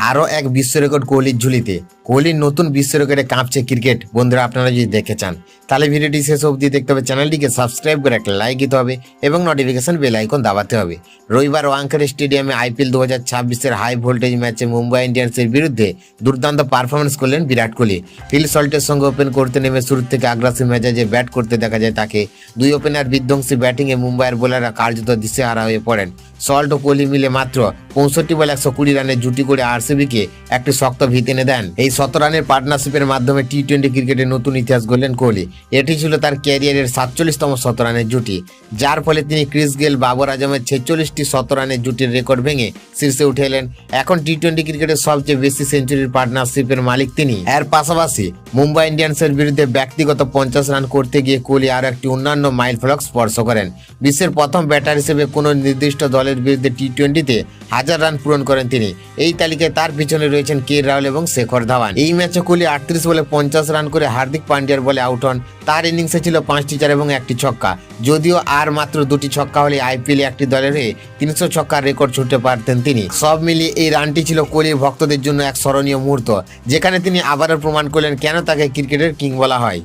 আরও এক বিশ্ব রেকর্ড কোহলির ঝুলিতে। কোহলির নতুন বিশ্ব রেকর্ডে কাঁপছে ক্রিকেট। বন্ধুরা, আপনারা যদি দেখতে চান তাহলে ভিডিওটি শেষ অবধি দেখতে হবে, চ্যানেলটিকে সাবস্ক্রাইব করে একটা লাইক দিতে হবে এবং নোটিফিকেশন বেল আইকন দাবাতে হবে। রবিবার ওয়াংখেড়ে স্টেডিয়ামে আইপিএল 2026-এর হাই ভোল্টেজ ম্যাচে মুম্বাই ইন্ডিয়ান্সের বিরুদ্ধে দুর্দান্ত পারফরমেন্স করলেন বিরাট কোহলি। ফিল সল্টের সঙ্গে ওপেন করতে নেমে শুরু থেকে আগ্রাসী মেজাজে ব্যাট করতে দেখা যায় তাকে। দুই ওপেনার বিধ্বংসী ব্যাটিংয়ে মুম্বাইয়ের বোলাররা কার্যত দিশেহারা হয়ে পড়েন। সল্ট ও কোহলি মিলে মাত্র 65 বলে 120 রানের জুটি করে আরসিবিকে একটি শক্ত ভিত এনে দেন। এই 100 রানের পার্টনারশিপের মাধ্যমে টি-20 ক্রিকেটে নতুন ইতিহাস গড়লেন কোহলি। এটি ছিল তার ক্যারিয়ারের 47তম 100 রানের জুটি, যার ফলে তিনি ক্রিস গেল, বাবর আজমের 46টি 100 রানের জুটির রেকর্ড ভেঙে শীর্ষে উঠে এলেন। এখন টি-20 ক্রিকেটের সবচেয়ে বেশি সেঞ্চুরির পার্টনারশিপের মালিক তিনি। এর পাশাপাশি মুম্বাই ইন্ডিয়ান্সের বিরুদ্ধে ব্যক্তিগত 50 রান করতে গিয়ে কোহলি আরও একটি অন্যান্য মাইলফলক স্পর্শ করেন। বিশ্বের প্রথম ব্যাটার হিসেবে কোনো নির্দিষ্ট দলের বিরুদ্ধে টি-20তে 1000 রান পূরণ করেন তিনি। এই তালিকায় তার পিছনে রয়েছেন কে রাহুল এবং শেখর ধাওয়ান। এই ম্যাচে কোহলি 38 বলে 50 রান করে হার্দিক পান্ডিয়ার বলে আউট হন। তার ইনিংসে ছিল 5টি চার এবং 1টি ছক্কা। যদিও আর মাত্র 2টি ছক্কা হলে আইপিএলে একটি দলের হয়ে 300 ছক্কার রেকর্ড ছুটতে পারতেন তিনি। সব মিলিয়ে এই রানটি ছিল কোহলির ভক্তদের জন্য এক স্মরণীয় মুহূর্ত, যেখানে তিনি আবারও প্রমাণ করলেন কেন তাকে ক্রিকেটের কিং বলা হয়।